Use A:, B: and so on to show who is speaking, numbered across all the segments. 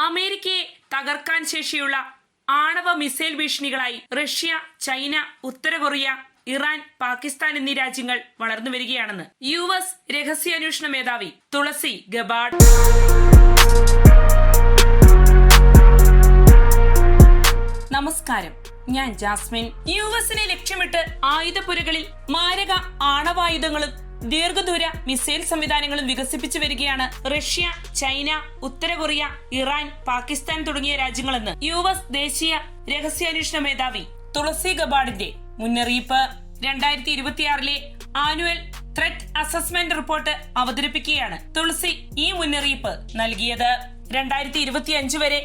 A: അമേരിക്കയെ തകർക്കാൻ ശേഷിയുള്ള ആണവ മിസൈൽ ഭീഷണികളായി റഷ്യ, ചൈന, ഉത്തര കൊറിയ, ഇറാൻ, പാകിസ്ഥാൻ എന്നീ രാജ്യങ്ങൾ വളർന്നു വരികയാണെന്ന് US രഹസ്യാന്വേഷണ മേധാവി തുളസി ഗബാർഡ്. നമസ്കാരം, ഞാൻ ജാസ്മിൻ. US-നെ ലക്ഷ്യമിട്ട് ആയുധപ്പുരകളിൽ മാരക ആണവായുധങ്ങളും ദീർഘദൂര മിസൈൽ സംവിധാനങ്ങളും വികസിപ്പിച്ചു വരികയാണ് റഷ്യ, ചൈന, ഉത്തര കൊറിയ, ഇറാൻ, പാകിസ്ഥാൻ തുടങ്ങിയ രാജ്യങ്ങളെന്ന് US ദേശീയ രഹസ്യാന്വേഷണ മേധാവി തുളസി ഗബാർഡിന്റെ മുന്നറിയിപ്പ്. 2026 ആനുവൽ ത്രെറ്റ് അസസ്മെന്റ് റിപ്പോർട്ട് അവതരിപ്പിക്കുകയാണ് തുളസി ഈ മുന്നറിയിപ്പ് നൽകിയത്. 2025 വരെ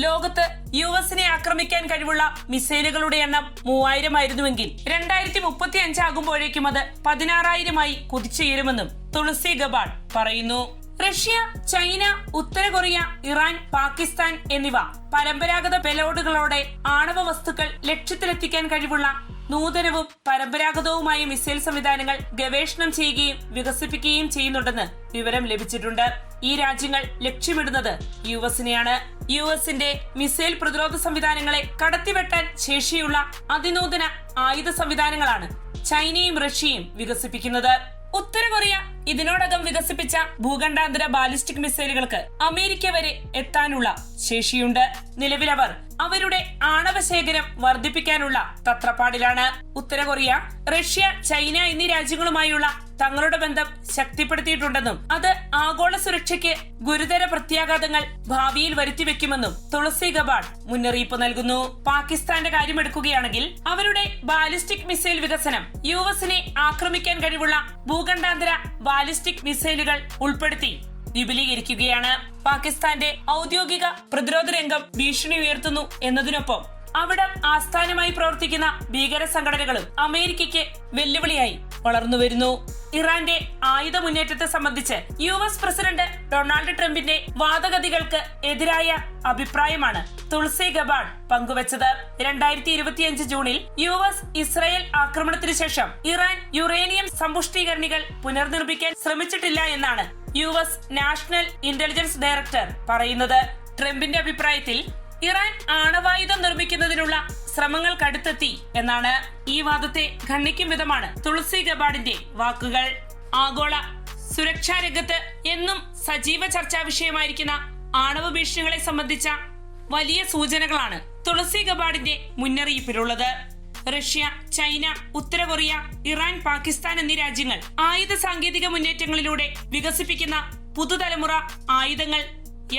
A: ലോകത്ത് US-നെ ആക്രമിക്കാൻ കഴിവുള്ള മിസൈലുകളുടെ എണ്ണം 3000 ആയിരുന്നുവെങ്കിൽ 2035 ആകുമ്പോഴേക്കും അത് 16,000 കുതിച്ചുയരുമെന്നും തുളസി ഗബാർഡ് പറയുന്നു. റഷ്യ, ചൈന, ഉത്തര കൊറിയ, ഇറാൻ, പാകിസ്ഥാൻ എന്നിവ പരമ്പരാഗത പേലോഡുകളോടെ ആണവ വസ്തുക്കൾ ലക്ഷ്യത്തിലെത്തിക്കാൻ കഴിവുള്ള നൂതനവും പരമ്പരാഗതവുമായ മിസൈൽ സംവിധാനങ്ങൾ ഗവേഷണം ചെയ്യുകയും വികസിപ്പിക്കുകയും ചെയ്യുന്നുണ്ടെന്ന് വിവരം ലഭിച്ചിട്ടുണ്ട്. ഈ രാജ്യങ്ങൾ ലക്ഷ്യമിടുന്നത് US-നെയാണ്. US-ന്റെ മിസൈൽ പ്രതിരോധ സംവിധാനങ്ങളെ കടത്തിവെട്ടാൻ ശേഷിയുള്ള അതിനൂതന ആയുധ സംവിധാനങ്ങളാണ് ചൈനയും റഷ്യയും വികസിപ്പിക്കുന്നത്. ഉത്തര കൊറിയ ഇതിനോടകം വികസിപ്പിച്ച ഭൂഖണ്ഡാന്തര ബാലിസ്റ്റിക് മിസൈലുകൾക്ക് അമേരിക്ക വരെ എത്താനുള്ള ശേഷിയുണ്ട്. നിലവിലവർ അവരുടെ ആണവ ശേഖരം വർദ്ധിപ്പിക്കാനുള്ള തത്രപ്പാടിലാണ്. ഉത്തര കൊറിയ, റഷ്യ, ചൈന എന്നീ രാജ്യങ്ങളുമായുള്ള തങ്ങളുടെ ബന്ധം ശക്തിപ്പെടുത്തിയിട്ടുണ്ടെന്നും അത് ആഗോള സുരക്ഷയ്ക്ക് ഗുരുതര പ്രത്യാഘാതങ്ങൾ ഭാവിയിൽ വരുത്തിവെക്കുമെന്നും തുളസി ഗബാർഡ് മുന്നറിയിപ്പ് നൽകുന്നു. പാകിസ്ഥാന്റെ കാര്യമെടുക്കുകയാണെങ്കിൽ അവരുടെ ബാലിസ്റ്റിക് മിസൈൽ വികസനം US-നെ ആക്രമിക്കാൻ കഴിവുള്ള ഭൂഖണ്ഡാന്തര ബാലിസ്റ്റിക് മിസൈലുകൾ ഉൾപ്പെടുത്തി വിപുലീകരിക്കുകയാണ്. പാകിസ്ഥാന്റെ ഔദ്യോഗിക പ്രതിരോധ രംഗം ഭീഷണി ഉയർത്തുന്നു എന്നതിനൊപ്പം അവിടെ ആസ്ഥാനമായി പ്രവർത്തിക്കുന്ന ഭീകര സംഘടനകളും അമേരിക്കയ്ക്ക് വെല്ലുവിളിയായി വളർന്നു വരുന്നു. ഇറാന്റെ ആയുധ മുന്നേറ്റത്തെ സംബന്ധിച്ച് US പ്രസിഡന്റ് ഡൊണാൾഡ് ട്രംപിന്റെ വാദഗതികൾക്ക് എതിരായ അഭിപ്രായമാണ് തുളസി ഗബാർഡ് പങ്കുവച്ചത്. 2025 ജൂണിൽ US ഇസ്രായേൽ ആക്രമണത്തിന് ശേഷം ഇറാൻ യുറേനിയം സമ്പുഷ്ടീകരണികൾ പുനർനിർമ്മിക്കാൻ ശ്രമിച്ചിട്ടില്ല എന്നാണ് US നാഷണൽ ഇന്റലിജൻസ് ഡയറക്ടർ പറയുന്നത്. ട്രംപിന്റെ അഭിപ്രായത്തിൽ ഇറാൻ ആണവായുധം നിർമ്മിക്കുന്നതിനുള്ള ശ്രമങ്ങൾ കടുത്തെത്തി എന്നാണ്. ഈ വാദത്തെ ഖണ്ഡിക്കും വിധമാണ് തുളസി ഗബാർഡിന്റെ വാക്കുകൾ. ആഗോള സുരക്ഷാ രംഗത്ത് എന്നും സജീവ ചർച്ചാ വിഷയമായിരിക്കുന്ന ആണവ ഭീഷണികളെ സംബന്ധിച്ച വലിയ സൂചനകളാണ് തുളസി ഗബാർഡിന്റെ മുന്നറിയിപ്പിലുള്ളത്. റഷ്യ, ചൈന, ഉത്തര കൊറിയ, ഇറാൻ, പാകിസ്ഥാൻ എന്നീ രാജ്യങ്ങൾ ആയുധ സാങ്കേതിക മുന്നേറ്റങ്ങളിലൂടെ വികസിപ്പിക്കുന്ന പുതുതലമുറ ആയുധങ്ങൾ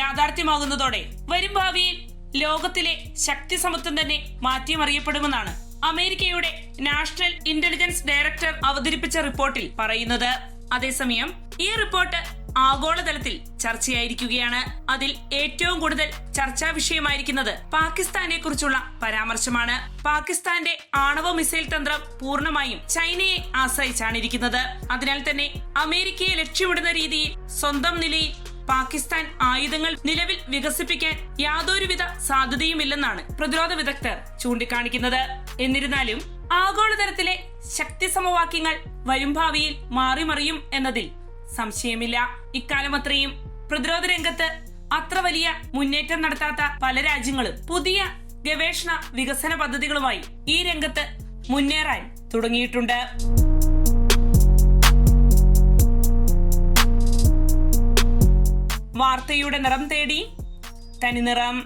A: യാഥാർത്ഥ്യമാകുന്നതോടെ വരും ഭാവിയിൽ ലോകത്തിലെ ശക്തി സമത്വം തന്നെ മാറ്റിമറിയപ്പെടുമെന്നാണ് അമേരിക്കയുടെ നാഷണൽ ഇന്റലിജൻസ് ഡയറക്ടർ അവതരിപ്പിച്ച റിപ്പോർട്ടിൽ പറയുന്നത്. അതേസമയം ഈ റിപ്പോർട്ട് ആഗോളതലത്തിൽ ചർച്ചയായിരിക്കുകയാണ്. അതിൽ ഏറ്റവും കൂടുതൽ ചർച്ചാ വിഷയമായിരിക്കുന്നത് പാകിസ്ഥാനെ കുറിച്ചുള്ള പരാമർശമാണ്. പാകിസ്ഥാന്റെ ആണവ മിസൈൽ തന്ത്രം പൂർണ്ണമായും ചൈനയെ ആശ്രയിച്ചാണിരിക്കുന്നത്. അതിനാൽ തന്നെ അമേരിക്കയെ ലക്ഷ്യമിടുന്ന രീതിയിൽ സ്വന്തം നിലയിൽ പാകിസ്ഥാൻ ആയുധങ്ങൾ നിലവിൽ വികസിപ്പിക്കാൻ യാതൊരുവിധ സാധ്യതയുമില്ലെന്നാണ് പ്രതിരോധ വിദഗ്ധർ ചൂണ്ടിക്കാണിക്കുന്നത്. എന്നിരുന്നാലും ആഗോളതലത്തിലെ ശക്തി സമവാക്യങ്ങൾ വരും ഭാവിയിൽ മാറിമറിയും എന്നതിൽ സംശയമില്ല. ഇക്കാലമത്രയും പ്രതിരോധ രംഗത്ത് അത്ര വലിയ മുന്നേറ്റം നടത്താത്ത പല രാജ്യങ്ങളും പുതിയ ഗവേഷണ വികസന പദ്ധതികളുമായി ഈ രംഗത്ത് മുന്നേറാൻ തുടങ്ങിയിട്ടുണ്ട്. വാർത്തയുടെ നിറം തേടി തനിനിറം.